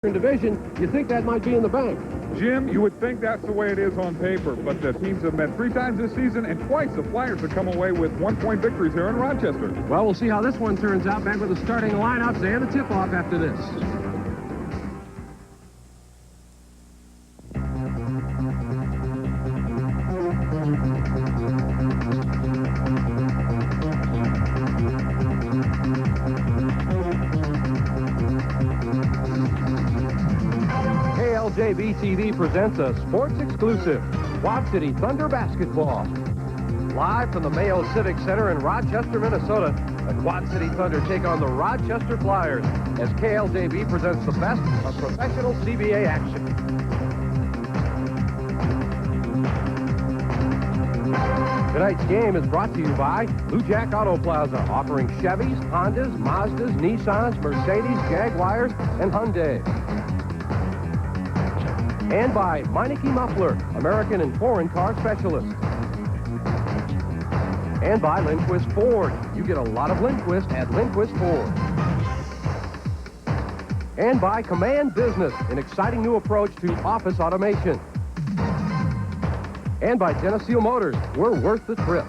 division, you think that might be in the bank. Jim, you would think that's the way it is on paper, but the teams have met 3 times this season, and twice the Flyers have come away with 1-point victories here in Rochester. Well, we'll see how this one turns out. Back with the starting lineups and the tip-off after this. KLJB TV presents a sports exclusive, Quad City Thunder basketball. Live from the Mayo Civic Center in Rochester, Minnesota, the Quad City Thunder take on the Rochester Flyers as KLJB presents the best of professional CBA action. Tonight's game is brought to you by Blue Jack Auto Plaza, offering Chevys, Hondas, Mazdas, Nissans, Mercedes, Jaguars, and Hyundai. And by Meineke Muffler, American and foreign car specialist. And by Lindquist Ford. You get a lot of Lindquist at Lindquist Ford. And by Command Business, an exciting new approach to office automation. And by Geneseo Motors, we're worth the trip.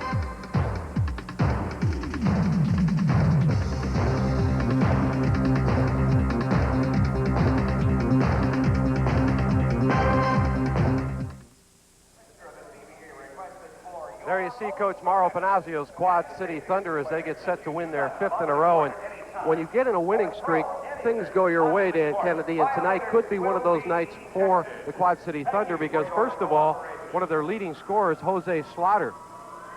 There you see Coach Mauro Panazio's Quad City Thunder as they get set to win their 5th in a row. And when you get in a winning streak, things go your way, Dan Kennedy, and tonight could be one of those nights for the Quad City Thunder because, first of all, one of their leading scorers, Jose Slaughter,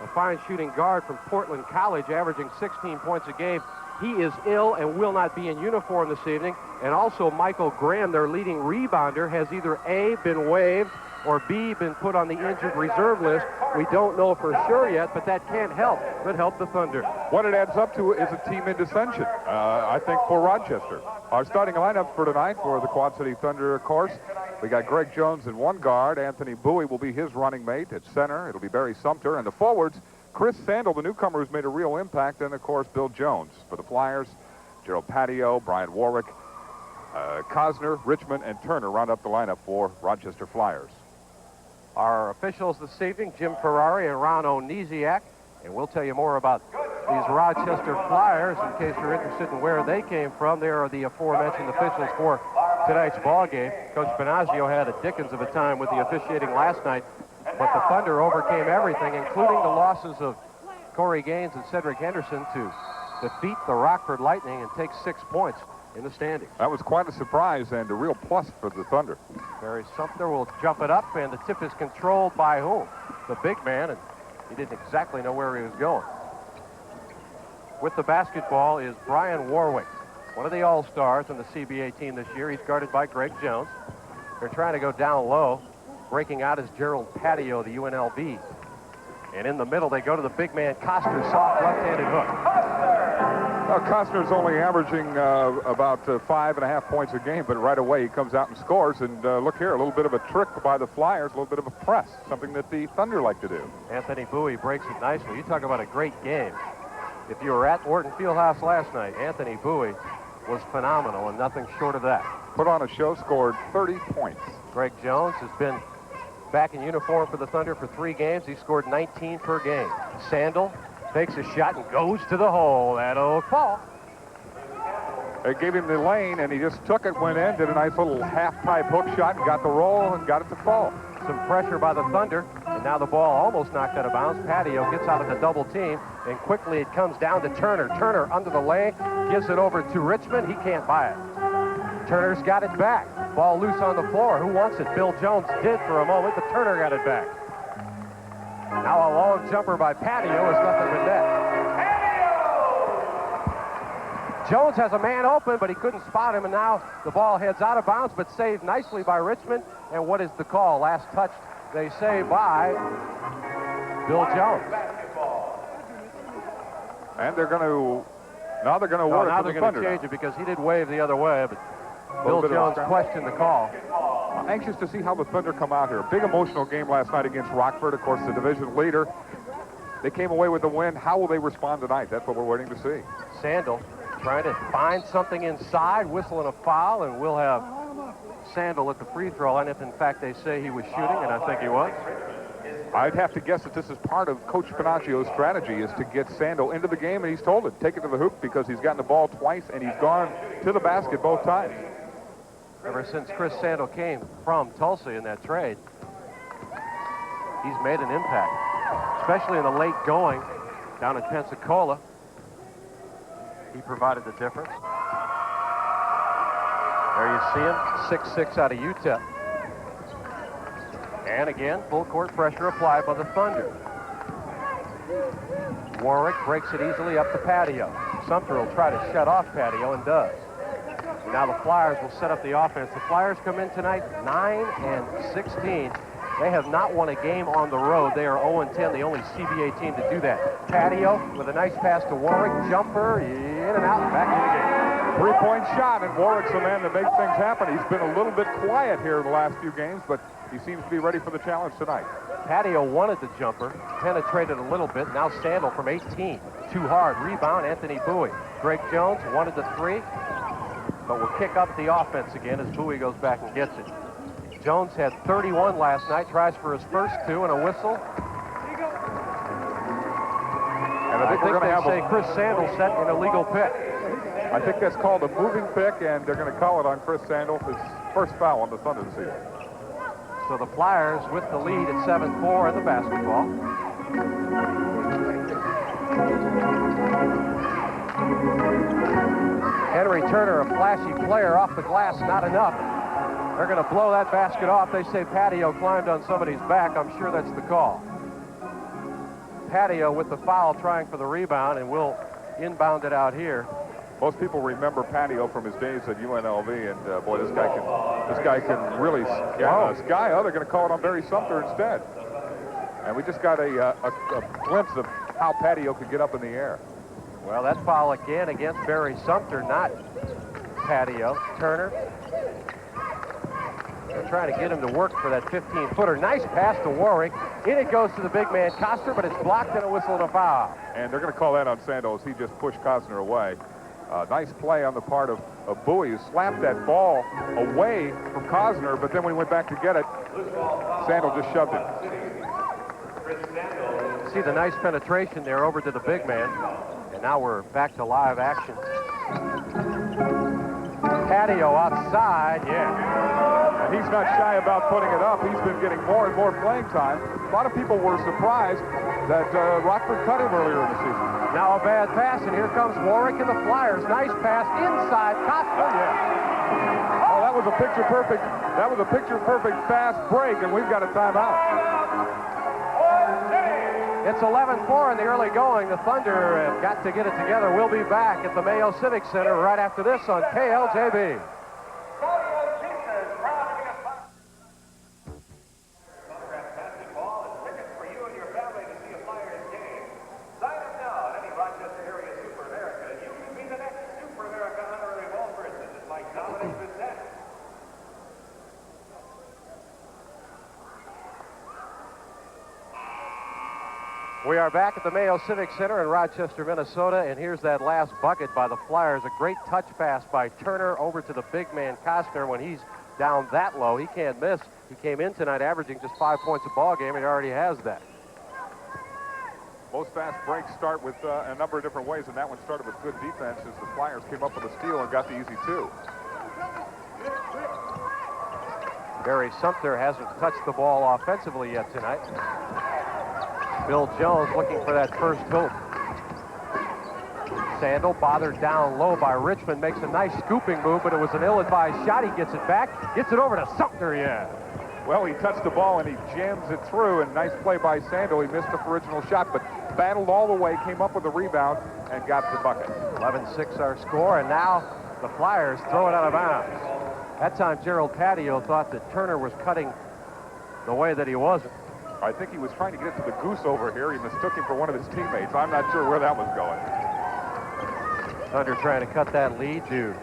a fine shooting guard from Portland College, averaging 16 points a game. He is ill and will not be in uniform this evening. And also Michael Graham, their leading rebounder, has either A, been waived, or B, been put on the injured reserve list. We don't know for sure yet, but that can't help but help the Thunder. What it adds up to is a team in dissension, I think, for Rochester. Our starting lineup for tonight for the Quad City Thunder, of course, we got Greg Jones in one guard. Anthony Bowie will be his running mate at center. It'll be Barry Sumter. And the forwards, Chris Sandel, the newcomer who's made a real impact, and, of course, Bill Jones. For the Flyers, Gerald Patio, Brian Warwick, Cosner, Richmond, and Turner round up the lineup for Rochester Flyers. Our officials this evening, Jim Ferrari and Ron Oniziak, and we'll tell you more about these Rochester Flyers in case you're interested in where they came from. They are the aforementioned officials for tonight's ball game. Coach Panazio had a dickens of a time with the officiating last night, but the Thunder overcame everything, including the losses of Corey Gaines and Cedric Henderson, to defeat the Rockford Lightning and take 6 points in the standings. That was quite a surprise and a real plus for the Thunder. Barry Sumter will jump it up, and the tip is controlled by whom? The big man, and he didn't exactly know where he was going. With the basketball is Brian Warwick, one of the all-stars on the CBA team this year. He's guarded by Greg Jones. They're trying to go down low. Breaking out is Gerald Patio, the UNLV. And in the middle, they go to the big man, Costner, soft left-handed hook. Costner's only averaging about 5.5 points a game, but right away he comes out and scores. And look here, a little bit of a trick by the Flyers, a little bit of a press, something that the Thunder like to do. Anthony Bowie breaks it nicely. You talk about a great game. If you were at Orton Fieldhouse last night, Anthony Bowie was phenomenal and nothing short of that. Put on a show, scored 30 points. Greg Jones has been back in uniform for the Thunder for 3 games. He scored 19 per game. Sandel takes a shot and goes to the hole. That'll fall. They gave him the lane, and he just took it, went in, did a nice little half-pipe hook shot, and got the roll, and got it to fall. Some pressure by the Thunder, and now the ball almost knocked out of bounds. Patio gets out of the double team, and quickly it comes down to Turner. Turner under the lane, gives it over to Richmond. He can't buy it. Turner's got it back. Ball loose on the floor. Who wants it? Bill Jones did for a moment, but Turner got it back. Now a long jumper by Patio is nothing but net. Jones has a man open, but he couldn't spot him, and now the ball heads out of bounds, but saved nicely by Richmond. And what is the call? Last touch, they say, by Bill Jones. And they're going to, now they're going to award it to the Thunder. Now they're going to change it because he did wave the other way, but Bill Jones questioned the call. Anxious to see how the Thunder come out here. Big emotional game last night against Rockford, of course, the division leader. They came away with the win. How will they respond tonight? That's what we're waiting to see. Sandel trying to find something inside, whistling a foul, and we'll have Sandel at the free throw line, if in fact they say he was shooting, and I think he was. I'd have to guess that this is part of Coach Panaccio's strategy, is to get Sandel into the game, and he's told him, take it to the hoop, because he's gotten the ball twice, and he's gone to the basket both times. Ever since Chris Sandel came from Tulsa in that trade, he's made an impact, especially in the late going down in Pensacola. He provided the difference. There you see him, 6'6" out of Utah. And again, full court pressure applied by the Thunder. Warwick breaks it easily up the patio. Sumter will try to shut off patio and does. Now the Flyers will set up the offense. The Flyers come in tonight 9-16. They have not won a game on the road. They are 0-10, the only CBA team to do that. Patio with a nice pass to Warwick. Jumper in and out, back in the game. Three-point shot, and Warwick's the man to make things happen. He's been a little bit quiet here in the last few games, but he seems to be ready for the challenge tonight. Patio wanted the jumper, penetrated a little bit. Now Sandel from 18. Too hard. Rebound, Anthony Bowie. Greg Jones wanted the three, but will kick up the offense again as Bowie goes back and gets it. Jones had 31 last night, tries for his first two, and a whistle. And I think they say Chris Sandel set an illegal pick. I think that's called a moving pick, and they're going to call it on Chris Sandel, his first foul on the Thunder this season. So the Flyers with the lead at 7-4 in the basketball. Henry Turner, a flashy player off the glass, not enough. They're going to blow that basket off. They say Patio climbed on somebody's back. I'm sure that's the call. Patio with the foul trying for the rebound, and will inbound it out here. Most people remember Patio from his days at UNLV, and boy, this guy can really sky. Oh, they're going to call it on Barry Sumter instead. And we just got a glimpse of how Patio could get up in the air. Well, that foul again against Barry Sumter, not Patio. Turner. They're trying to get him to work for that 15-footer. Nice pass to Warwick. In it goes to the big man, Costner, but it's blocked and a whistle and a foul. And they're going to call that on Sandel as he just pushed Costner away. Nice play on the part of Bowie, who slapped that ball away from Costner, but then when he went back to get it, Sandel just shoved it. See the nice penetration there over to the big man. And now we're back to live action. Patio outside, yeah. And he's not shy about putting it up. He's been getting more and more playing time. A lot of people were surprised that Rockford cut him earlier in the season. Now a bad pass, and here comes Warwick and the Flyers. Nice pass inside. Costner. Yeah. Oh, that was a picture-perfect. That was a picture-perfect fast break, and we've got a timeout. It's 11-4 in the early going. The Thunder have got to get it together. We'll be back at the Mayo Civic Center right after this on KLJB. We are back at the Mayo Civic Center in Rochester, Minnesota, and here's that last bucket by the Flyers. A great touch pass by Turner over to the big man Costner. When he's down that low, he can't miss. He came in tonight averaging just 5 points a ball game, and he already has that. Most fast breaks start with a number of different ways, and that one started with good defense as the Flyers came up with a steal and got the easy two. Barry Sumter hasn't touched the ball offensively yet tonight. Bill Jones looking for that first hoop. Sandel bothered down low by Richmond, makes a nice scooping move, but it was an ill-advised shot. He gets it back, gets it over to Sumter, yeah. Well, he touched the ball and he jams it through, and nice play by Sandel. He missed the original shot, but battled all the way, came up with a rebound, and got the bucket. 11-6 our score, and now the Flyers throw it out of bounds. That time, Gerald Patio thought that Turner was cutting the way that he wasn't. I think he was trying to get it to the goose over here. He mistook him for one of his teammates. I'm not sure where that was going. Thunder trying to cut that lead to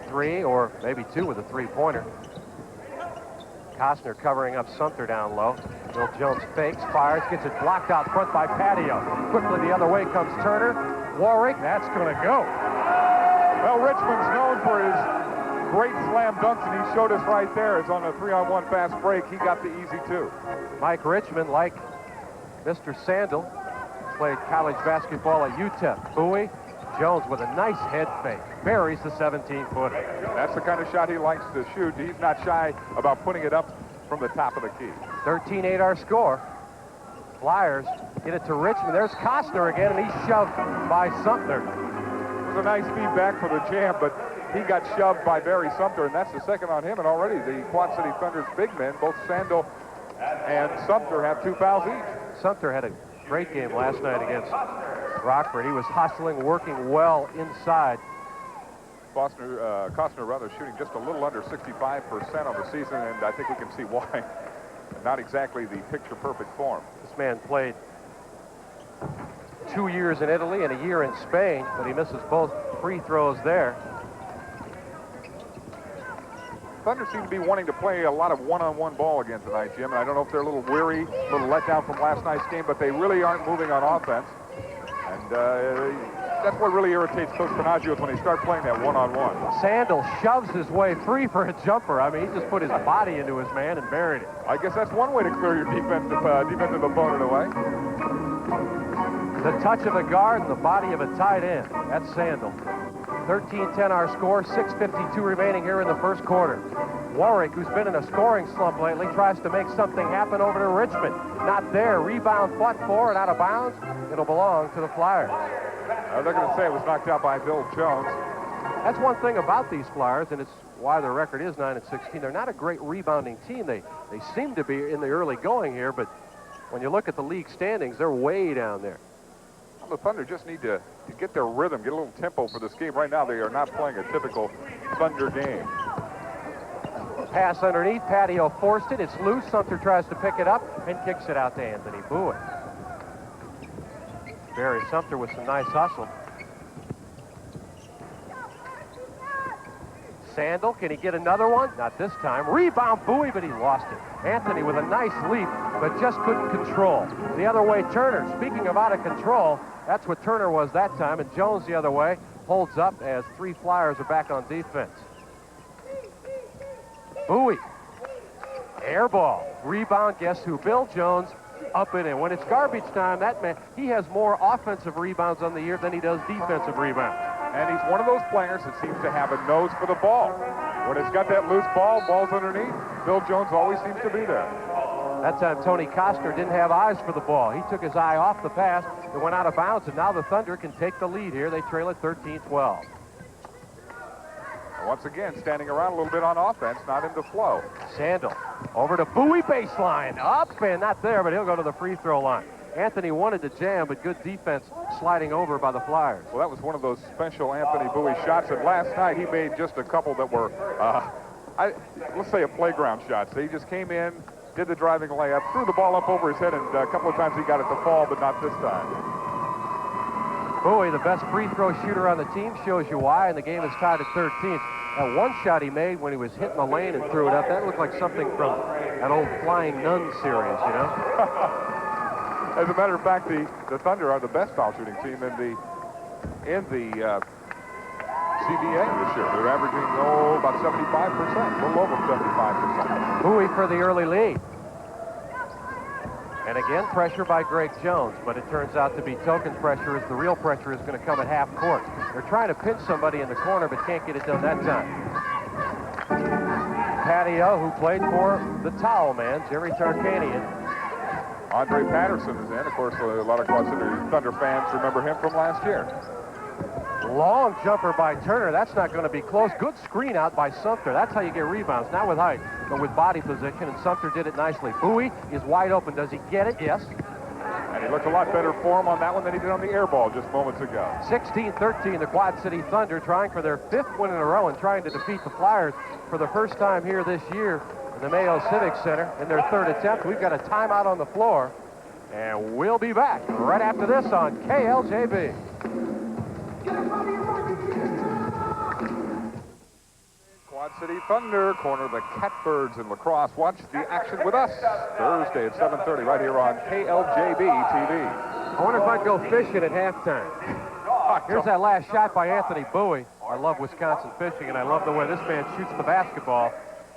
3 or maybe 2 with a three-pointer. Costner covering up Sumter down low. Bill Jones fakes, fires, gets it blocked out front by Patio. Quickly the other way comes Turner. Warwick, that's going to go. Well, Richmond's known for his great slam dunks, and he showed us right there. It's on a 3-on-1 fast break. He got the easy 2. Mike Richmond, like Mr. Sandel, played college basketball at UTEP. Bowie, Jones with a nice head fake. Buries the 17-footer. That's the kind of shot he likes to shoot. He's not shy about putting it up from the top of the key. 13-8 our score. Flyers get it to Richmond. There's Costner again, and he's shoved by Sumter. It was a nice feedback for the jam, but he got shoved by Barry Sumter, and that's the second on him. And already the Quad City Thunder's big men, both Sandel and Sumter, have 2 fouls each. Sumter had a great game last night against Rockford. He was hustling, working well inside. Costner shooting just a little under 65% on the season, and I think we can see why. Not exactly the picture-perfect form. This man played 2 years in Italy and a year in Spain, but he misses both free throws there. Thunder seem to be wanting to play a lot of one-on-one ball again tonight, Jim, and I don't know if they're a little weary, a little let down from last night's game, but they really aren't moving on offense. And that's what really irritates Coach Panagios when they start playing that one-on-one. Sandel shoves his way free for a jumper. I mean, he just put his body into his man and buried it. I guess that's one way to clear your defensive opponent away. The touch of a guard and the body of a tight end. That's Sandel. 13-10 our score, 6:52 remaining here in the first quarter. Warwick, who's been in a scoring slump lately, tries to make something happen over to Richmond. Not there. Rebound fought for and out of bounds. It'll belong to the Flyers. They're going to say it was knocked out by Bill Jones. That's one thing about these Flyers, and it's why their record is 9-16. They're not a great rebounding team. They seem to be in the early going here, but when you look at the league standings, they're way down there. Well, the Thunder just need to get their rhythm, get a little tempo for this game. Right now, they are not playing a typical Thunder game. Pass underneath. Patio forced it. It's loose. Sumter tries to pick it up and kicks it out to Anthony Bowie. Barry Sumter with some nice hustle. Sandel, can he get another one? Not this time. Rebound Bowie, but he lost it. Anthony with a nice leap, but just couldn't control. The other way, Turner. Speaking of out of control, that's what Turner was that time, and Jones the other way holds up as 3 Flyers are back on defense. Bowie. Air ball. Rebound, guess who? Bill Jones. Up and in. When it's garbage time, that man, he has more offensive rebounds on the year than he does defensive rebounds. And he's one of those players that seems to have a nose for the ball. When it's got that loose ball's underneath, Bill Jones always seems to be there. That time, Tony Costner didn't have eyes for the ball. He took his eye off the pass. It went out of bounds, and now the Thunder can take the lead here. They trail at 13-12. Once again, standing around a little bit on offense, not in the flow. Sandel over to Bowie baseline. Up and not there, but he'll go to the free throw line. Anthony wanted to jam, but good defense sliding over by the Flyers. Well, that was one of those special Anthony Bowie shots, and last night he made just a couple that were, let's say, a playground shots. He just came in, did the driving layup, threw the ball up over his head, and a couple of times he got it to fall, but not this time. Bowie, the best free throw shooter on the team, shows you why, and the game is tied at 13. That one shot he made when he was hitting the lane and threw it up, that looked like something from an old Flying Nun series, you know? As a matter of fact, the Thunder are the best foul shooting team in the CBA this year. They're averaging, about 75%, a little over 75%. Bowie for the early lead. And again, pressure by Greg Jones, but it turns out to be token pressure, as the real pressure is going to come at half court. They're trying to pinch somebody in the corner, but can't get it done that time. Patio, who played for the Towel Man, Jerry Tarkanian. Andre Patterson is in. Of course, a lot of Quad City Thunder fans remember him from last year. Long jumper by Turner. That's not going to be close. Good screen out by Sumter. That's how you get rebounds. Not with height, but with body position, and Sumter did it nicely. Bowie is wide open. Does he get it? Yes. And he looked a lot better form on that one than he did on the air ball just moments ago. 16-13, the Quad City Thunder trying for their 5th win in a row and trying to defeat the Flyers for the first time here this year in the Mayo Civic Center in their 3rd attempt. We've got a timeout on the floor, and we'll be back right after this on KLJB. Quad City Thunder corner the Catbirds in lacrosse. Watch the action with us Thursday at 7:30 right here on KLJB TV. I wonder if I'd go fishing at halftime. Here's that last shot by Anthony Bowie. I love Wisconsin fishing, and I love the way this man shoots the basketball.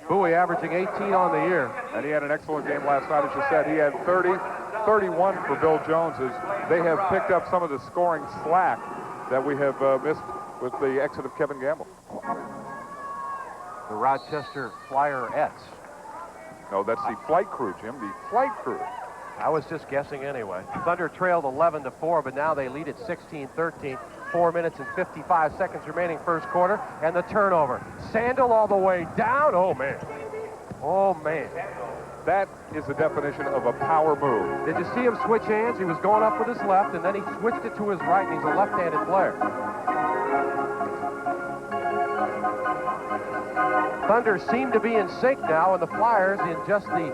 Bowie averaging 18 on the year. And he had an excellent game last night, as you said. He had 30, 31 for Bill Jones, as they have picked up some of the scoring slack that we have missed with the exit of Kevin Gamble. The Rochester Flyerettes. No, that's the flight crew, Jim, the flight crew. I was just guessing anyway. Thunder trailed 11-4, but now they lead at 16-13. 4 minutes and 55 seconds remaining first quarter, and the turnover. Sandel all the way down. Oh, man. Oh, man. That is the definition of a power move. Did you see him switch hands? He was going up with his left, and then he switched it to his right, and he's a left-handed player. Thunder seem to be in sync now, and the Flyers in just the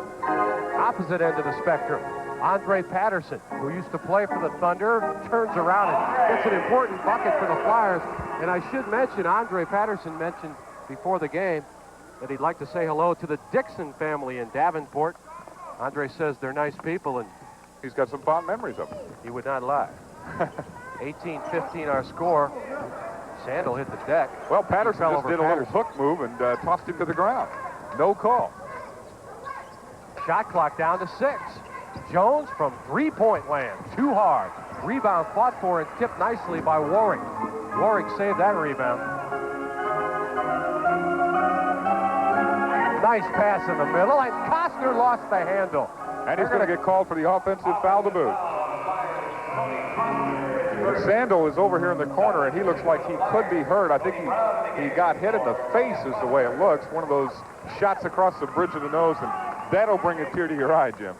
opposite end of the spectrum. Andre Patterson, who used to play for the Thunder, turns around and gets an important bucket for the Flyers. And I should mention, Andre Patterson mentioned before the game that he'd like to say hello to the Dixon family in Davenport. Andre says they're nice people, and he's got some fond memories of them. He would not lie. 18-15 our score. Sandel hit the deck. Well, Patterson just did a little hook move and tossed him to the ground. No call. Shot clock down to 6. Jones from three-point land. Too hard. Rebound fought for and tipped nicely by Warwick. Warwick saved that rebound. Nice pass in the middle, and Costner lost the handle. And he's going to get called for the offensive foul to boot. Sandel is over here in the corner, and he looks like he could be hurt. I think he got hit in the face is the way it looks. One of those shots across the bridge of the nose, and that'll bring a tear to your eye, Jim.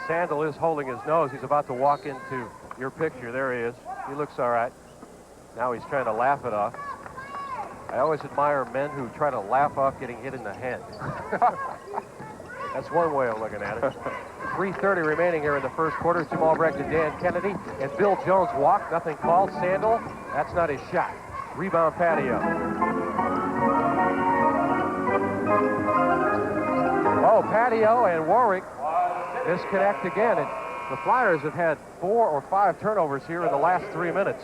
Sandel is holding his nose. He's about to walk into your picture. There he is. He looks all right. Now he's trying to laugh it off. I always admire men who try to laugh off getting hit in the head. That's one way of looking at it. 3:30 remaining here in the first quarter. Jim Albrecht and Dan Kennedy. And Bill Jones walked. Nothing called. Sandel, that's not his shot. Rebound Patio. Oh, Patio and Warwick disconnect again. And the Flyers have had 4 or 5 turnovers here in the last 3 minutes.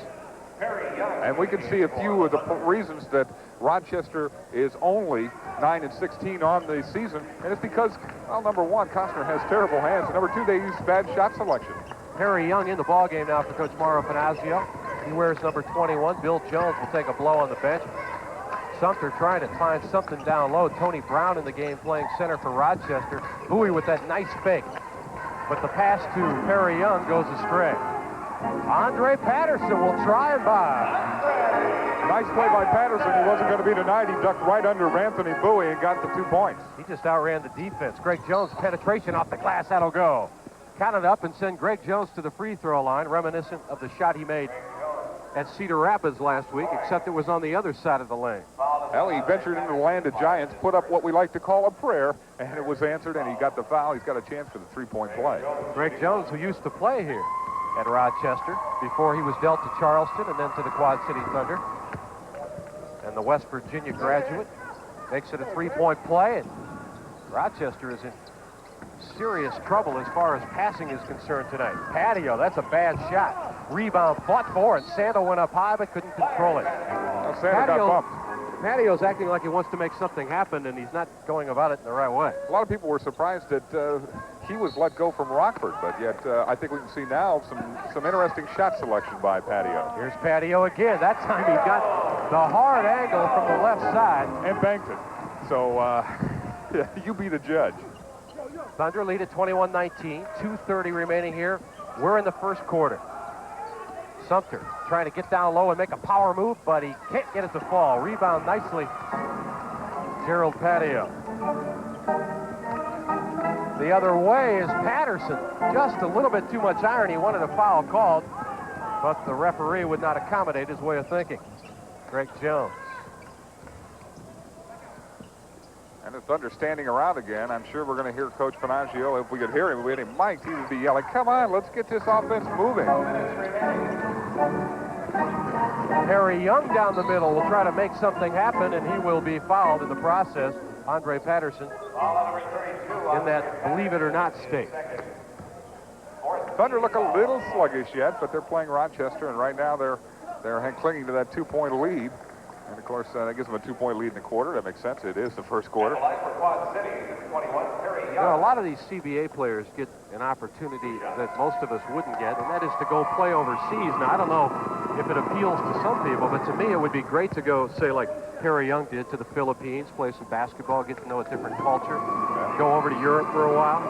And we can see a few of the reasons that Rochester is only 9-16 on the season. And it's because, well, number one, Costner has terrible hands. And number two, they use bad shot selection. Harry Young in the ballgame now for Coach Mauro Panazio. He wears number 21. Bill Jones will take a blow on the bench. Sumter trying to find something down low. Tony Brown in the game playing center for Rochester. Bowie with that nice fake. But the pass to Harry Young goes astray. Andre Patterson will try and by. Nice play by Patterson. He wasn't going to be tonight. He ducked right under Anthony Bowie and got the 2 points. He just outran the defense. Greg Jones penetration off the glass. That'll go. Count it up and send Greg Jones to the free throw line, reminiscent of the shot he made at Cedar Rapids last week, except it was on the other side of the lane. Well, he ventured into the land of giants, put up what we like to call a prayer, and it was answered, and he got the foul. He's got a chance for the three-point play. Greg Jones, who used to play here at Rochester before he was dealt to Charleston and then to the Quad City Thunder. And the West Virginia graduate makes it a three-point play, and Rochester is in serious trouble as far as passing is concerned tonight. Patio, that's a bad shot. Rebound fought for, and Sandel went up high but couldn't control it. Well, Sandel got bumped. Patio's acting like he wants to make something happen, and he's not going about it in the right way. A lot of people were surprised that he was let go from Rockford, but yet I think we can see now some interesting shot selection by Patio. Here's Patio again. That time he got the hard angle from the left side. And banked it. So you be the judge. Thunder lead at 21-19. 2:30 remaining here. We're in the first quarter. Sumter trying to get down low and make a power move, but he can't get it to fall. Rebound nicely, Gerald Patio. The other way is Patterson. Just a little bit too much iron. He wanted a foul called, but the referee would not accommodate his way of thinking. Greg Jones. And the Thunder standing around again. I'm sure we're going to hear Coach Panagio. If we could hear him, we had him mic'd, he would be yelling, "Come on, let's get this offense moving." Harry Young down the middle will try to make something happen, and he will be fouled in the process. Andre Patterson in that believe it or not state. Thunder look a little sluggish yet, but they're playing Rochester, and right now they're They're clinging to that 2-point lead. And, of course, that gives them a 2-point lead in the quarter. That makes sense. It is the first quarter. Well, a lot of these CBA players get an opportunity that most of us wouldn't get, and that is to go play overseas. Now, I don't know if it appeals to some people, but to me it would be great to go, say, like Harry Young did, to the Philippines, play some basketball, get to know a different culture, go over to Europe for a while.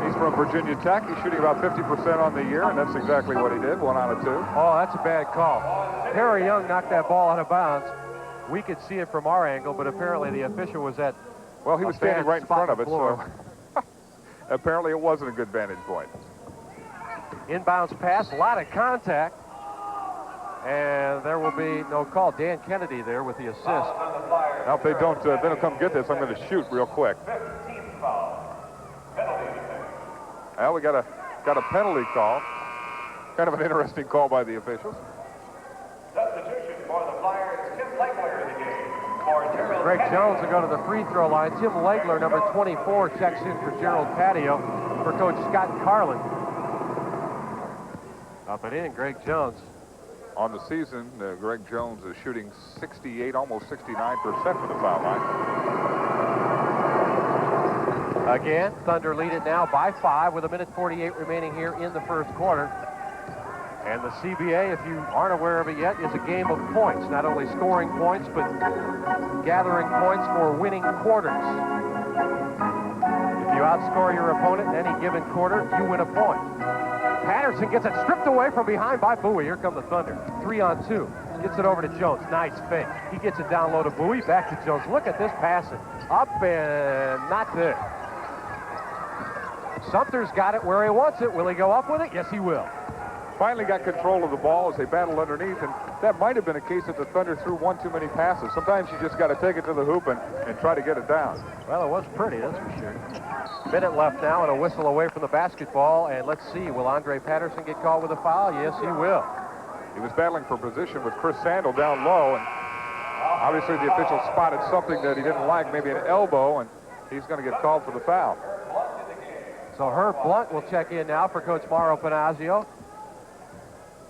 He's from Virginia Tech. He's shooting about 50% on the year, and that's exactly what he did, 1 out of 2. Oh, that's a bad call. Harry Young knocked that ball out of bounds. We could see it from our angle, but apparently the official was at Well, he was standing right in front of it, so apparently it wasn't a good vantage point. Inbounds pass, a lot of contact, and there will be no call. Dan Kennedy there with the assist. Now, if they don't come get this, I'm going to shoot real quick. Well, we got a penalty call. Kind of an interesting call by the officials. Substitution for the Flyers, Tim Legler in the game. For Gerald Greg Jones will go to the free throw line. Tim Legler, number 24, checks in for Gerald Patio for Coach Scott Carlin. Up and in, Greg Jones. On the season, Greg Jones is shooting 68, almost 69% from the foul line. Again, Thunder lead it now by 5 with 1:48 remaining here in the first quarter. And the CBA, if you aren't aware of it yet, is a game of points. Not only scoring points, but gathering points for winning quarters. If you outscore your opponent in any given quarter, you win a point. Patterson gets it stripped away from behind by Bowie. Here come the Thunder. 3-on-2. Gets it over to Jones. Nice fake. He gets it down low to Bowie. Back to Jones. Look at this passing. Up and not there. Sumter's got it where he wants it. Will he go up with it? Yes, he will. Finally got control of the ball as they battled underneath, and that might have been a case that the Thunder threw one too many passes. Sometimes you just got to take it to the hoop and try to get it down. Well, it was pretty, that's for sure. Minute left now and a whistle away from the basketball, and let's see, will Andre Patterson get called with a foul? Yes, he will. He was battling for position with Chris Sandel down low, and obviously the official spotted something that he didn't like, maybe an elbow, and he's going to get called for the foul. So Herb Blunt will check in now for Coach Mauro Panazio.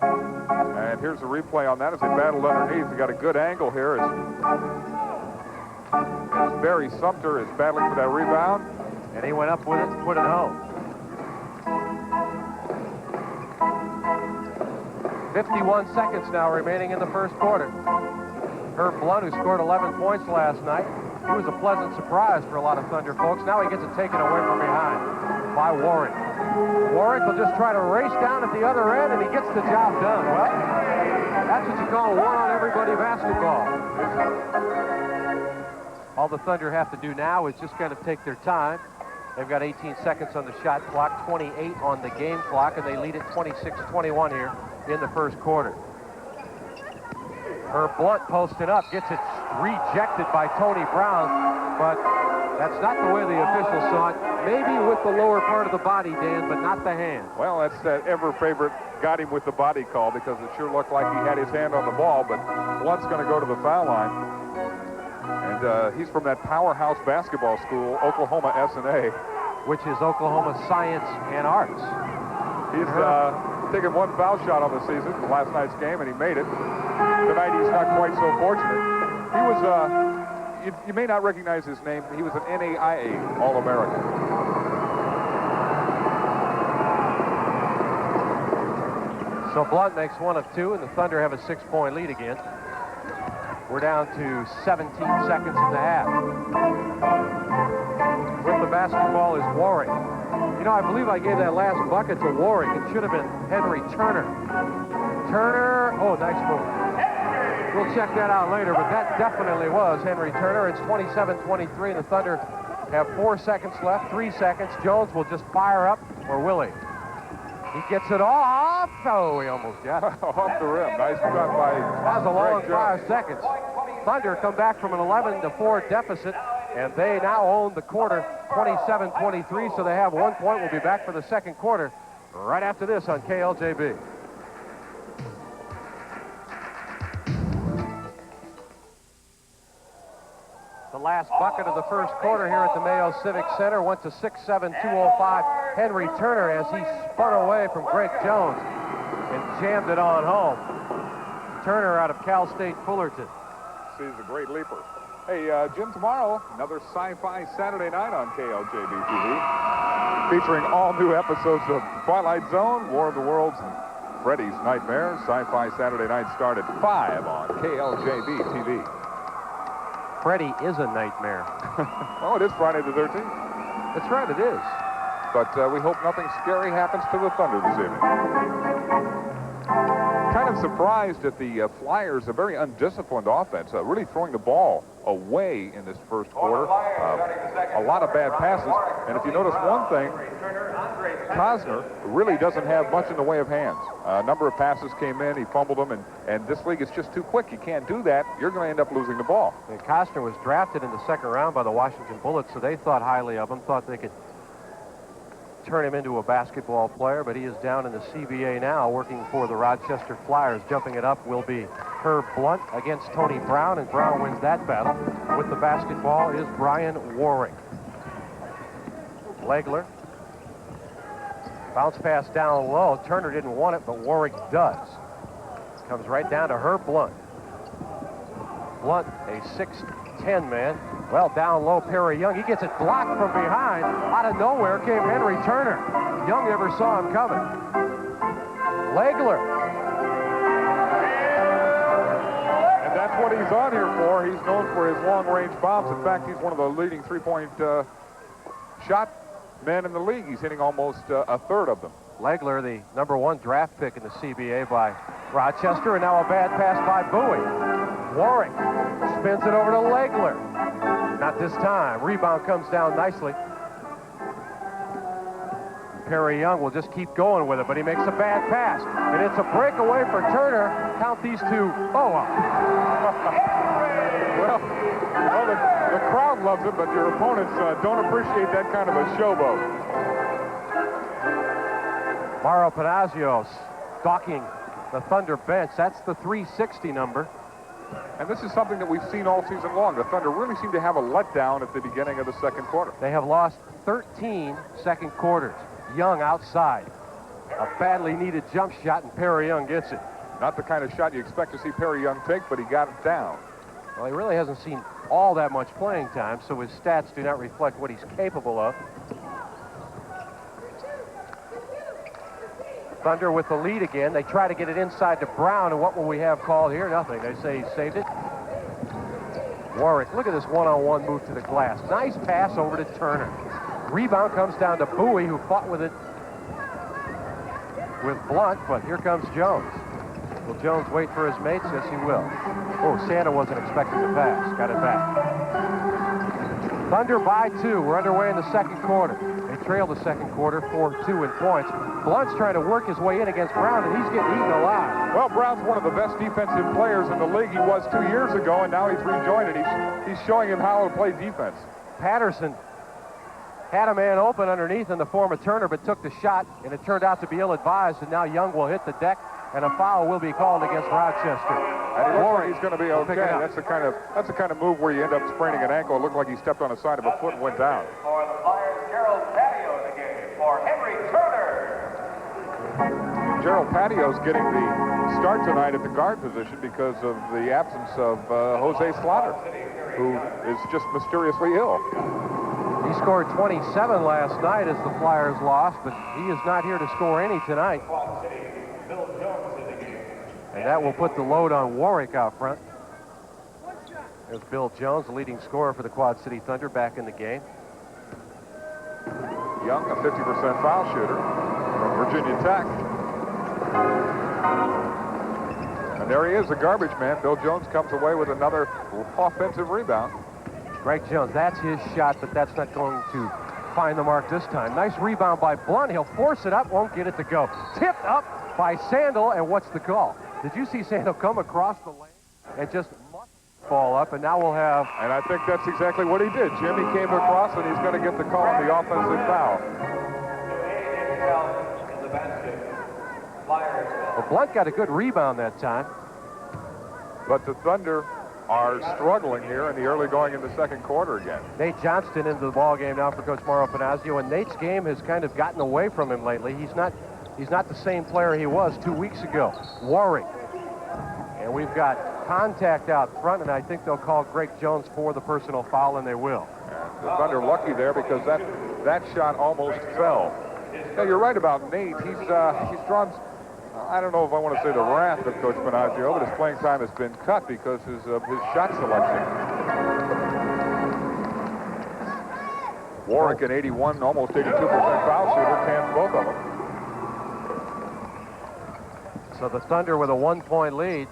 And here's the replay on that as they battled underneath. We got a good angle here as Barry Sumter is battling for that rebound. And he went up with it and put it home. 51 seconds now remaining in the first quarter. Herb Blunt, who scored 11 points last night, he was a pleasant surprise for a lot of Thunder folks. Now he gets it taken away from behind by Warwick. Warwick will just try to race down at the other end, and he gets the job done. Well, that's what you call one-on-everybody basketball. All the Thunder have to do now is just kind of take their time. They've got 18 seconds on the shot clock, 28 on the game clock, and they lead at 26-21 here in the first quarter. Herb Blunt posted up, gets it rejected by Tony Brown, but that's not the way the official saw it. Maybe with the lower part of the body, Dan, but not the hand. Well, that's that ever-favorite got him with the body call because it sure looked like he had his hand on the ball, but Blunt's going to go to the foul line. And he's from that powerhouse basketball school, Oklahoma S&A. Which is Oklahoma Science and Arts. He's taken one foul shot on the season in last night's game, and he made it. Tonight he's not quite so fortunate. He was, you may not recognize his name. He was an NAIA All-American. So Blunt makes 1 of 2, and the Thunder have a 6-point lead again. We're down to 17 seconds in the half. With the basketball is Warwick. You know, I believe I gave that last bucket to Warwick. It should have been Henry Turner. Turner, oh, nice move. We'll check that out later, but that definitely was Henry Turner. It's 27-23, and the Thunder have 4 seconds left, 3 seconds. Jones will just fire up, or will he? He gets it off. Oh, he almost got it. Off the rim. Nice shot by That was a long 5 seconds. Thunder come back from an 11-4 deficit, and they now own the quarter 27-23, so they have 1 point. We'll be back for the second quarter right after this on KLJB. The last bucket of the first quarter here at the Mayo Civic Center went to 6-7-205. Henry Turner as he spun away from Greg Jones and jammed it on home. Turner out of Cal State Fullerton. He's a great leaper. Hey, Jim, tomorrow, another Sci-Fi Saturday Night on KLJB TV, featuring all new episodes of Twilight Zone, War of the Worlds, and Freddy's Nightmares. Sci-Fi Saturday Night start at 5 on KLJB TV. Freddy is a nightmare. Oh, it is Friday the 13th. That's right, it is. But we hope nothing scary happens to the Thunder this evening. Kind of surprised at the Flyers, a very undisciplined offense, really throwing the ball away in this first quarter. A lot of bad passes. And if you notice one thing, Cosner really doesn't have much in the way of hands. A number of passes came in, he fumbled them, and this league is just too quick. You can't do that. You're going to end up losing the ball. And Cosner was drafted in the second round by the Washington Bullets, so they thought highly of him, thought they could turn him into a basketball player, but he is down in the CBA now working for the Rochester Flyers. Jumping it up will be Herb Blunt against Tony Brown, and Brown wins that battle. With the basketball is Brian Warwick. Legler. Bounce pass down low. Turner didn't want it, but Warwick does. Comes right down to Herb Blunt. Blunt, a 6'10 man. Well, down low, Perry Young. He gets it blocked from behind. Out of nowhere came Henry Turner. Young never saw him coming. Legler. And that's what he's on here for. He's known for his long-range bombs. In fact, he's one of the leading three-point shot men in the league. He's hitting almost a third of them. Legler, the #1 draft pick in the CBA by Rochester, and now a bad pass by Bowie. Warwick spins it over to Legler. Not this time. Rebound comes down nicely. Perry Young will just keep going with it, but he makes a bad pass. And it's a breakaway for Turner. Count these two. Oh, well, the crowd loves it, but your opponents don't appreciate that kind of a showboat. Mauro Panazios stalking the Thunder bench. That's the 360 number. And this is something that we've seen all season long. The Thunder really seem to have a letdown at the beginning of the second quarter. They have lost 13 second quarters. Young outside. A badly needed jump shot, and Perry Young gets it. Not the kind of shot you expect to see Perry Young take, but he got it down. Well, he really hasn't seen all that much playing time, so his stats do not reflect what he's capable of. Thunder with the lead again. They try to get it inside to Brown, and what will we have called here? Nothing. They say he saved it. Warwick, look at this one-on-one move to the glass. Nice pass over to Turner. Rebound comes down to Bowie, who fought with it with Blunt, but here comes Jones. Will Jones wait for his mates? Yes, he will. Oh, Santa wasn't expecting the pass. Got it back. Thunder by 2. We're underway in the second quarter. They trail the second quarter 4-2 in points. Blunt's trying to work his way in against Brown, and he's getting eaten alive. Well, Brown's one of the best defensive players in the league. He was 2 years ago, and now he's rejoined it. He's showing him how to play defense. Patterson had a man open underneath in the form of Turner, but took the shot, and it turned out to be ill-advised, and now Young will hit the deck, and a foul will be called against Rochester. And it looks like he's going to be okay. That's the kind of move where you end up spraining an ankle. It looked like he stepped on the side of a foot and went down. For the Flyers, Gerald Patio in the game for Henry Turner. Gerald Patio's getting the start tonight at the guard position because of the absence of Jose Slaughter, who is just mysteriously ill. He scored 27 last night as the Flyers lost, but he is not here to score any tonight. And that will put the load on Warwick out front. There's Bill Jones, the leading scorer for the Quad City Thunder, back in the game. Young, a 50% foul shooter from Virginia Tech. And there he is, the garbage man. Bill Jones comes away with another offensive rebound. Greg Jones, that's his shot, but that's not going to find the mark this time. Nice rebound by Blunt. He'll force it up, won't get it to go. Tipped up by Sandel, and what's the call? Did you see Sandel come across the lane and just fall up, and now we'll have... And I think that's exactly what he did. Jimmy came across, and he's going to get the call on the offensive foul. Well, Blunt got a good rebound that time. But the Thunder are struggling here in the early going in the second quarter again. Nate Johnston into the ball game now for Coach Mauro Panazio, and Nate's game has kind of gotten away from him lately. He's not the same player he was 2 weeks ago. Warwick. And And we've got contact out front, and I think they'll call Greg Jones for the personal foul, and they will. And the Thunder lucky there because that shot almost fell. Yeah, you're right about Nate. He's drawn, I don't know if I want to say the wrath of Coach Panazio, but his playing time has been cut because his shot selection. Warwick at 81, almost 82% foul shooter, cans both of them. So the Thunder with a 1-point lead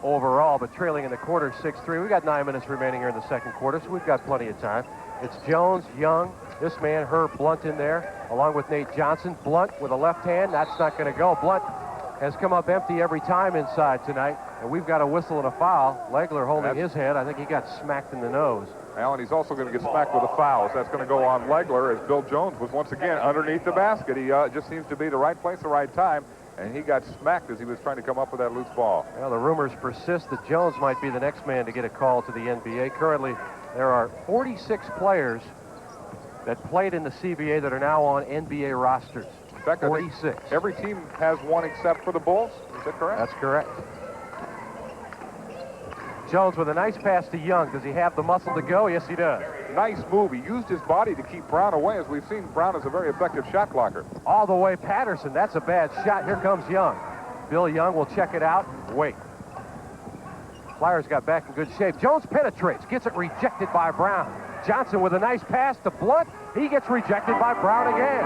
overall, but trailing in the quarter 6-3. We've got 9 minutes remaining here in the second quarter, so we've got plenty of time. It's Jones, Young, this man, Herb Blunt in there, along with Nate Johnson. Blunt with a left hand, that's not going to go. Blunt has come up empty every time inside tonight, and we've got a whistle and a foul. Legler holding his head. I think he got smacked in the nose. Alan, he's also going to get smacked with a foul. So that's going to go on Legler as Bill Jones was once again underneath the basket. He just seems to be the right place, the right time, and he got smacked as he was trying to come up with that loose ball. Well, the rumors persist that Jones might be the next man to get a call to the NBA. Currently, there are 46 players that played in the CBA that are now on NBA rosters. In fact, 46. Every team has one except for the Bulls. Is that correct? That's correct. Jones with a nice pass to Young. Does he have the muscle to go? Yes, he does. Nice move. He used his body to keep Brown away. As we've seen, Brown is a very effective shot blocker. All the way, Patterson. That's a bad shot. Here comes Young. Bill Young will check it out. Wait. Flyers got back in good shape. Jones penetrates. Gets it rejected by Brown. Johnson with a nice pass to Blunt. He gets rejected by Brown again.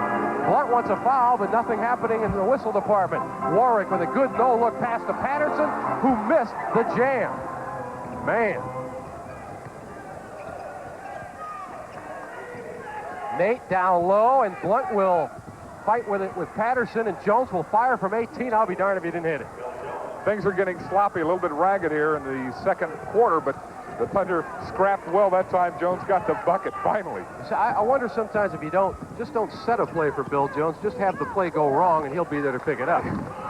Blunt wants a foul, but nothing happening in the whistle department. Warwick with a good no-look pass to Patterson, who missed the jam. Man. Nate down low, and Blunt will fight with it with Patterson, and Jones will fire from 18. I'll be darned if he didn't hit it. Things are getting sloppy, a little bit ragged here in the second quarter, but the Thunder scrapped well that time. Jones got the bucket finally. So I wonder sometimes if you don't set a play for Bill Jones, just have the play go wrong, and he'll be there to pick it up.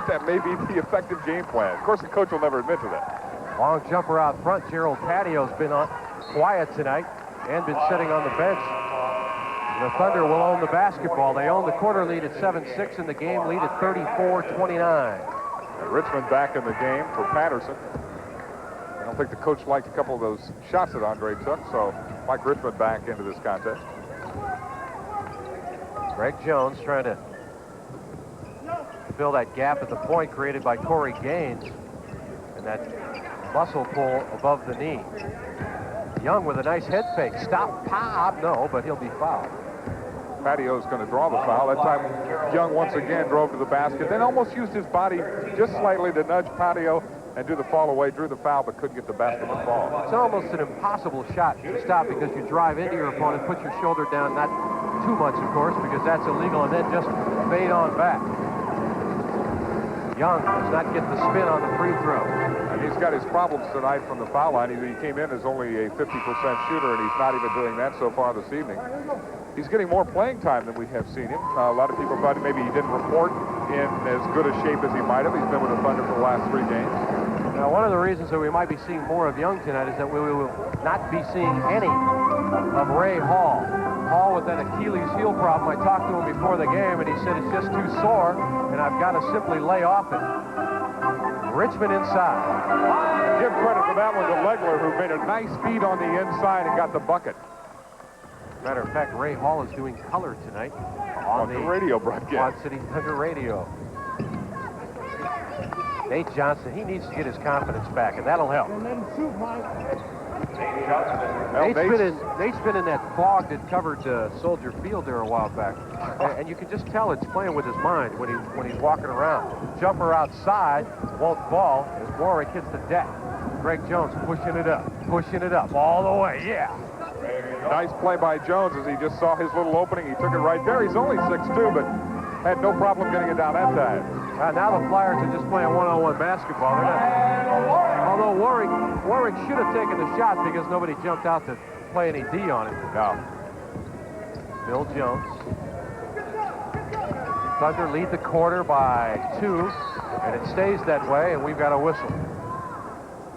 That may be the effective game plan. Of course, the coach will never admit to that. Long jumper out front. Gerald Patio's been quiet tonight and been sitting on the bench. The Thunder will own the basketball. They own the quarter lead at 7-6 and the game lead at 34-29. Richmond back in the game for Patterson. I don't think the coach liked a couple of those shots that Andre took, so Mike Richmond back into this contest. Greg Jones trying to fill that gap at the point created by Corey Gaines, and that muscle pull above the knee. Young with a nice head fake. Stop, pop, no, but he'll be fouled. Patio's going to draw the foul. That time, Young once again drove to the basket, then almost used his body just slightly to nudge Patio and do the fall away, drew the foul, but couldn't get the basket to fall. It's almost an impossible shot to stop because you drive into your opponent, put your shoulder down, not too much, of course, because that's illegal, and then just fade on back. Young does not get the spin on the free throw. And he's got his problems tonight from the foul line. He came in as only a 50% shooter, and he's not even doing that so far this evening. He's getting more playing time than we have seen him. A lot of people thought maybe he didn't report in as good a shape as he might have. He's been with the Thunder for the last 3 games. Now, one of the reasons that we might be seeing more of Young tonight is that we will not be seeing any of Ray Hall. Hall with that Achilles heel problem. I talked to him before the game, and he said it's just too sore, and I've got to simply lay off it. Richmond inside. Give credit for that one to Legler, who made a nice feed on the inside and got the bucket. Matter of fact, Ray Hall is doing color tonight on the radio broadcast. Quad City Thunder radio. Nate Johnson, he needs to get his confidence back, and that'll help. Nate's been in that fog that covered Soldier Field there a while back, and you can just tell it's playing with his mind when he's walking around. Jumper outside, won't fall as Warwick hits the deck. Greg Jones pushing it up all the way, yeah. Nice play by Jones as he just saw his little opening. He took it right there. He's only 6'2", but had no problem getting it down that time. Now the Flyers are just playing one-on-one basketball. They're not, although Warwick should have taken the shot because nobody jumped out to play any D on it. No. Bill Jones. Thunder lead the quarter by 2, and it stays that way, and we've got a whistle.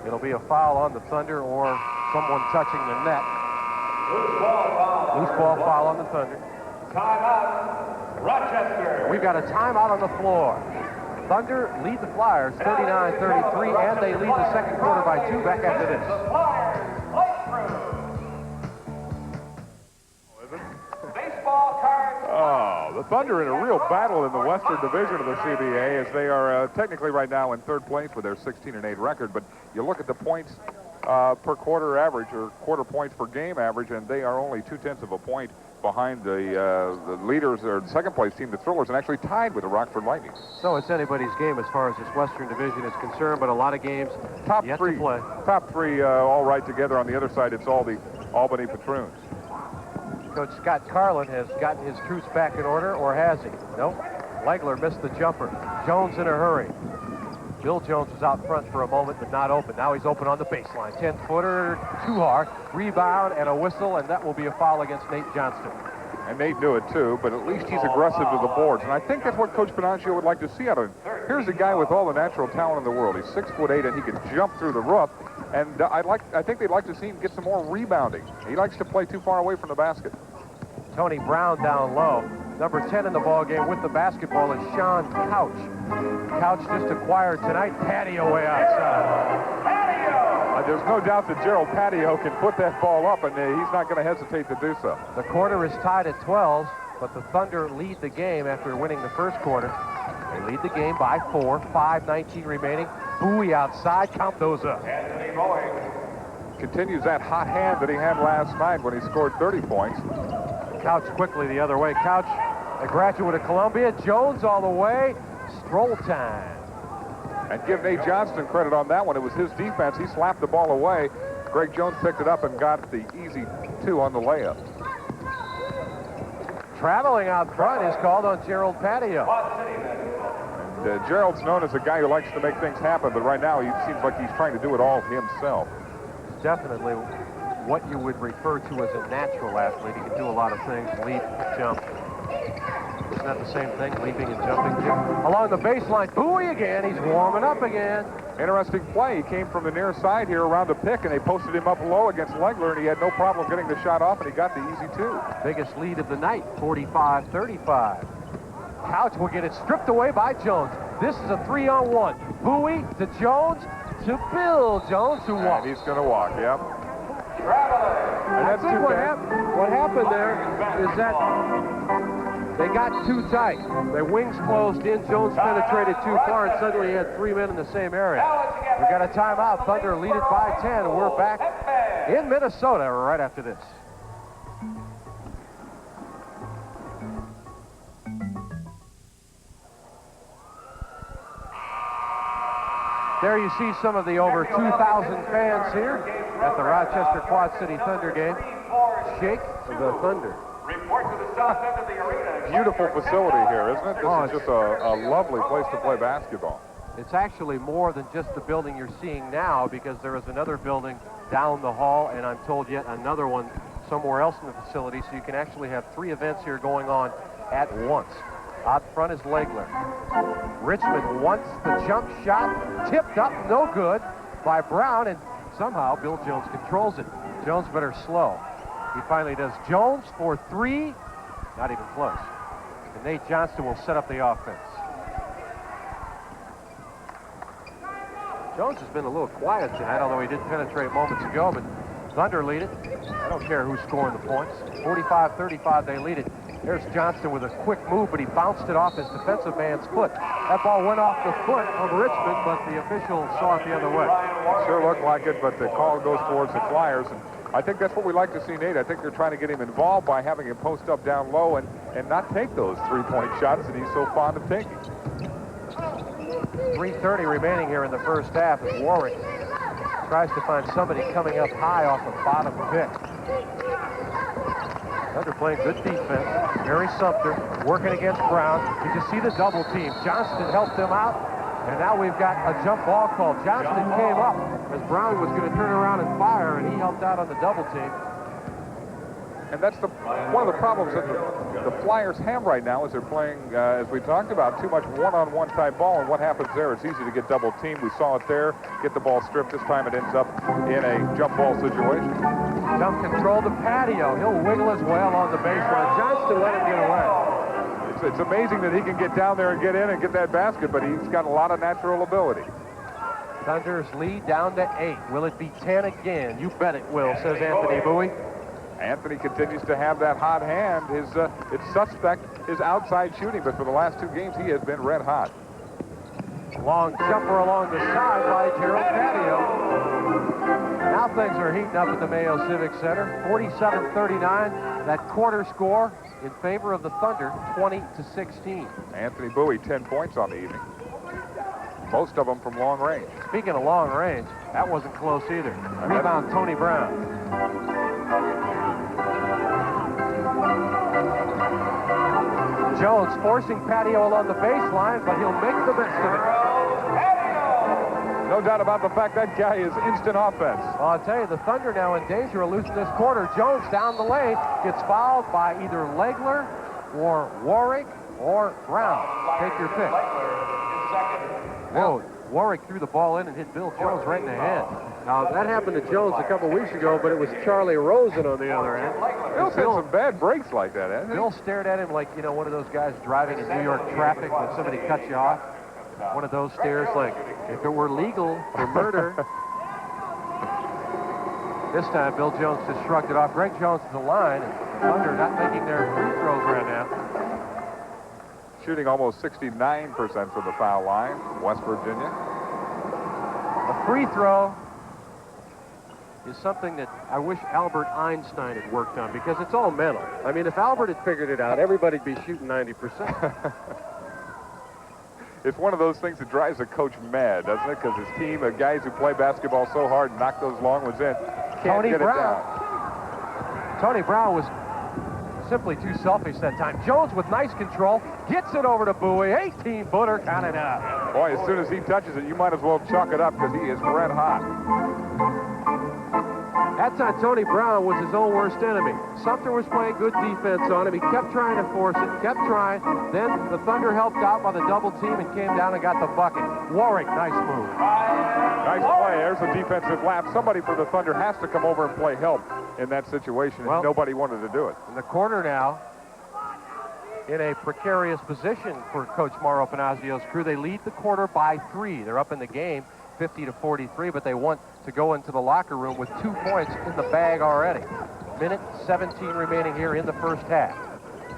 It'll be a foul on the Thunder or someone touching the net. Loose ball foul on the Thunder. Timeout, Rochester. We've got a timeout on the floor. Thunder lead the Flyers 39-33, and they lead the second quarter by 2. Back after this. The Flyers light crew. Baseball cards. Oh, the Thunder in a real battle in the Western Division of the CBA, as they are technically right now in third place with their 16-8 record. But you look at the points per quarter average, or quarter points per game average, and they are only 0.2 of a point behind the leaders, or the second place team, the Thrillers, and actually tied with the Rockford Lightning. So it's anybody's game as far as this Western Division is concerned, but a lot of games yet to play. Top three all right together. On the other side, it's all the Albany Patroons. Coach Scott Carlin has gotten his troops back in order, or has he? Nope. Legler missed the jumper. Jones in a hurry. Bill Jones was out front for a moment, but not open. Now he's open on the baseline. 10-footer, too hard. Rebound and a whistle, and that will be a foul against Nate Johnston. And Nate knew it too, but at least he's aggressive to the boards. And I think that's what Coach Panaccio would like to see out of him. Here's a guy with all the natural talent in the world. He's 6'8", and he can jump through the roof. And I think they'd like to see him get some more rebounding. He likes to play too far away from the basket. Tony Brown down low. Number 10 in the ball game with the basketball is Sean Couch. Couch just acquired tonight. Patio way outside. There's no doubt that Gerald Patio can put that ball up, and he's not going to hesitate to do so. The quarter is tied at 12, but the Thunder lead the game after winning the first quarter. They lead the game by 4, 5:19 remaining. Bowie outside, count those up. Continues that hot hand that he had last night when he scored 30 points. Couch quickly the other way. Couch, a graduate of Columbia. Jones all the way. Stroll time. And give Nate Johnston credit on that one. It was his defense. He slapped the ball away. Greg Jones picked it up and got the easy 2 on the layup. Traveling out front is called on Gerald Patio. And Gerald's known as a guy who likes to make things happen, but right now he seems like he's trying to do it all himself. Definitely what you would refer to as a natural athlete. He can do a lot of things, leap, jump. Isn't that the same thing, leaping and jumping, Jim? Along the baseline, Bowie again. He's warming up again. Interesting play. He came from the near side here around the pick, and they posted him up low against Legler, and he had no problem getting the shot off, and he got the easy 2. Biggest lead of the night, 45-35. Couch will get it stripped away by Jones. This is a 3-on-1. Bowie to Jones to Bill Jones, who walks. And he's going to walk, yep. And that's too bad. What happened there is that they got too tight. Their wings closed in. Jones penetrated too far, and suddenly he had 3 men in the same area. We got a timeout. Thunder lead it by 10. We're back in Minnesota right after this. There you see some of the over 2,000 fans here at the Rochester Quad City Thunder game. Shake the Thunder. Report to the south end of the arena. Beautiful facility here, isn't it? This is just a lovely place to play basketball. It's actually more than just the building you're seeing now, because there is another building down the hall, and I'm told yet another one somewhere else in the facility, so you can actually have 3 events here going on at once. Out front is Legler. Richmond wants the jump shot, tipped up, no good by Brown, and somehow Bill Jones controls it. Jones better slow. He finally does. Jones for 3, not even close. And Nate Johnston will set up the offense. Jones has been a little quiet tonight, although he did penetrate moments ago, but Thunder lead it. I don't care who's scoring the points. 45-35, they lead it. There's Johnston with a quick move, but he bounced it off his defensive man's foot. That ball went off the foot of Richmond, but the official saw it the other way. Sure looked like it, but the call goes towards the Flyers. And I think that's what we like to see, Nate. I think they're trying to get him involved by having him post up down low and not take those 3-point shots that he's so fond of taking. 3:30 remaining here in the first half as Warwick tries to find somebody coming up high off the bottom pick. Thunder playing good defense. Barry Sumter working against Brown. You can see the double team. Johnston helped them out, and now we've got a jump ball call. Johnston came up as Brown was going to turn around and fire, and he helped out on the double team. And that's one of the problems that the Flyers have right now is they're playing, as we talked about, too much one-on-one type ball. And what happens there, it's easy to get double teamed. We saw it there. Get the ball stripped. This time it ends up in a jump ball situation. Jump control to Patio. He'll wiggle his way along the baseline. Johnston let him get away. It's it's amazing that he can get down there and get in and get that basket, but he's got a lot of natural ability. Thunder's lead down to 8. Will it be 10 again? You bet it will, says Anthony Bowie. Anthony continues to have that hot hand. It's suspect his outside shooting, but for the last 2 games, he has been red hot. Long jumper along the side by Gerald Patio. Now things are heating up at the Mayo Civic Center. 47-39. That quarter score in favor of the Thunder, 20-16. Anthony Bowie, 10 points on the evening. Most of them from long range. Speaking of long range, that wasn't close either. Rebound, Tony Brown. Jones forcing Patio along the baseline, but he'll make the best of it. No doubt about the fact that guy is instant offense. Well, I'll tell you, the Thunder now in danger of losing this quarter. Jones down the lane, gets fouled by either Legler or Warwick or Brown. Take your pick. Whoa, Warwick threw the ball in and hit Bill Jones right in the head. Now, that happened to Jones a couple weeks ago, but it was Charlie Rosen on the other end. Bill's had some bad breaks like that, hasn't he? Bill stared at him like, you know, one of those guys driving in New York traffic when somebody cuts you off. One of those stares like, if it were legal for murder. This time, Bill Jones just shrugged it off. Greg Jones to the line, and the Thunder not making their free throws right now. Shooting almost 69% from the foul line, West Virginia. A free throw is something that I wish Albert Einstein had worked on, because it's all mental. I mean, if Albert had figured it out, everybody'd be shooting 90%. It's one of those things that drives a coach mad, doesn't it? Because his team, guys who play basketball so hard and knock those long ones in, can't get it down. Tony Brown was simply too selfish that time. Jones with nice control, gets it over to Bowie. 18-footer, count it out. Boy, as soon as he touches it, you might as well chalk it up, because he is red hot. That time, Tony Brown was his own worst enemy. Sumter was playing good defense on him. He kept trying to force it, kept trying. Then the Thunder helped out by the double team and came down and got the bucket. Warwick, nice move. Nice play. There's a defensive lap. Somebody for the Thunder has to come over and play help in that situation, and nobody wanted to do it. In the corner now, in a precarious position for Coach Mauro Panasio's crew. They lead the quarter by 3. They're up in the game, 50-43, but they want to go into the locker room with 2 points in the bag already. Minute 17 remaining here in the first half.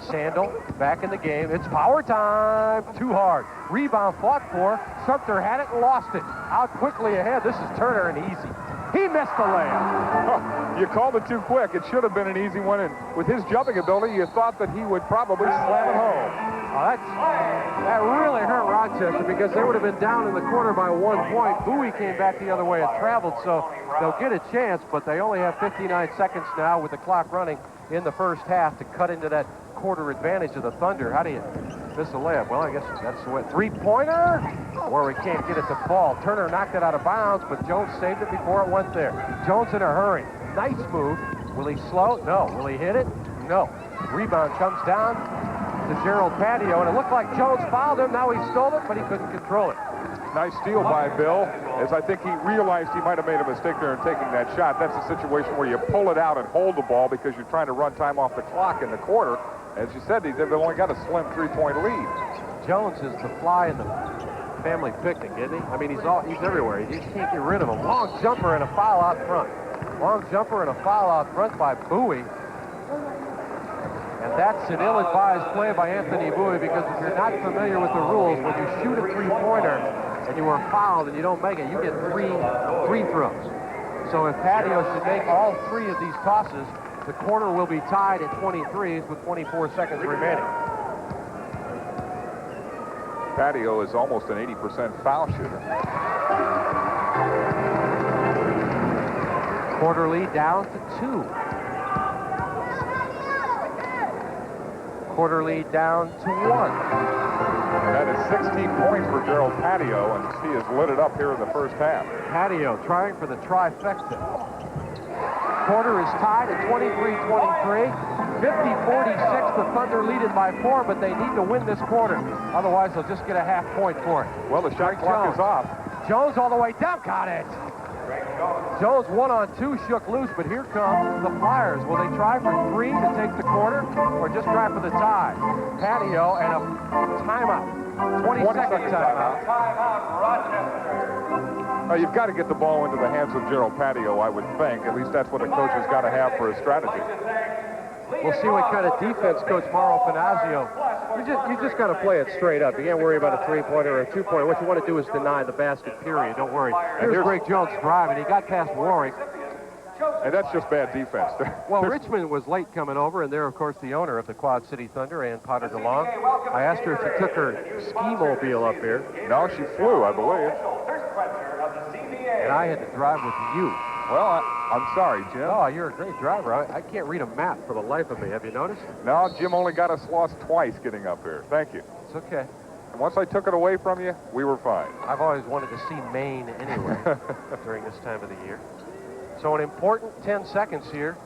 Sandel back in the game. It's power time. Too hard. Rebound fought for. Sumter had it and lost it. Out quickly ahead. This is Turner and easy. He missed the layup. Oh, you called it too quick. It should have been an easy one. And with his jumping ability, you thought that he would probably slam it home. Oh, that really hurt Rochester, because they would have been down in the corner by 1 point. Bowie came back the other way and traveled, so they'll get a chance, but they only have 59 seconds now with the clock running in the first half to cut into that quarter advantage of the Thunder. How do you miss a layup? Well, I guess that's the way. Three-pointer, where we can't get it to fall. Turner knocked it out of bounds, but Jones saved it before it went there. Jones in a hurry. Nice move. Will he slow? No. Will he hit it? No. Rebound comes down to Gerald Patio, and it looked like Jones fouled him. Now he stole it, but he couldn't control it. Nice steal by Bill, as I think he realized he might have made a mistake there in taking that shot. That's a situation where you pull it out and hold the ball because you're trying to run time off the clock in the quarter. As you said, they've only got a slim 3-point lead. Jones is the fly in the family picnic, isn't he? I mean, he's everywhere. You just can't get rid of him. Long jumper and a foul out front. Long jumper and a foul out front by Bowie. And that's an ill-advised play by Anthony Bowie, because if you're not familiar with the rules, when you shoot a three-pointer and you are fouled and you don't make it, you get three free throws. So if Patio should make all 3 of these tosses, the quarter will be tied at 23s with 24 seconds remaining. Patio is almost an 80% foul shooter. Quarter lead down to 2. Quarter lead down to 1. That is 16 points for Gerald Patio, and he has lit it up here in the first half. Patio trying for the trifecta. Quarter is tied at 23-23. 50-46, the Thunder lead it by 4, but they need to win this quarter. Otherwise, they'll just get a half point for it. Well, the shot clock is off. Jones all the way down, got it. Jones 1-on-2 shook loose, but here come the Flyers. Will they try for 3 to take the quarter, or just try for the tie? Patio and a timeout. 20-second timeout. Timeout, Rochester. You've got to get the ball into the hands of Gerald Patio, I would think. At least that's what a coach has got to have for his strategy. We'll see what kind of defense Coach Mauro Panazio. You just got to play it straight up. You can't worry about a 3-pointer or a 2-pointer. What you want to do is deny the basket, period. Don't worry. Here's Greg Jones driving. He got past Warwick. And that's just bad defense. Well, Richmond was late coming over, and they're, of course, the owner of the Quad City Thunder, Ann Potter DeLong. I asked her if she took her ski-mobile up here. No, she flew, I believe. And I had to drive with you. Well, I'm sorry, Jim. Oh, you're a great driver. I can't read a map for the life of me. Have you noticed? No, Jim only got us lost twice getting up here. Thank you. It's okay. And once I took it away from you, we were fine. I've always wanted to see Maine anyway during this time of the year. So an important 10 seconds here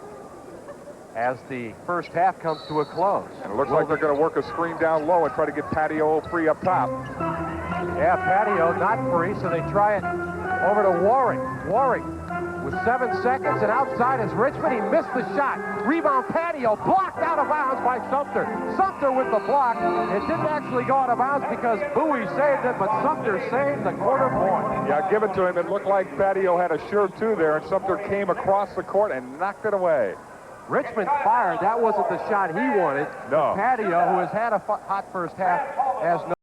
as the first half comes to a close. And it looks like they're going to work a screen down low and try to get Patio free up top. Yeah, Patio not free, so they try it over to Warwick. Warwick with 7 seconds, and outside is Richmond. He missed the shot. Rebound Patio, blocked out of bounds by Sumter. Sumter with the block. It didn't actually go out of bounds because Bowie saved it, but Sumter saved the quarter point. Yeah, give it to him. It looked like Patio had a sure two there, and Sumter came across the court and knocked it away. Richmond fired. That wasn't the shot he wanted. No. Patio, who has had a hot first half, has no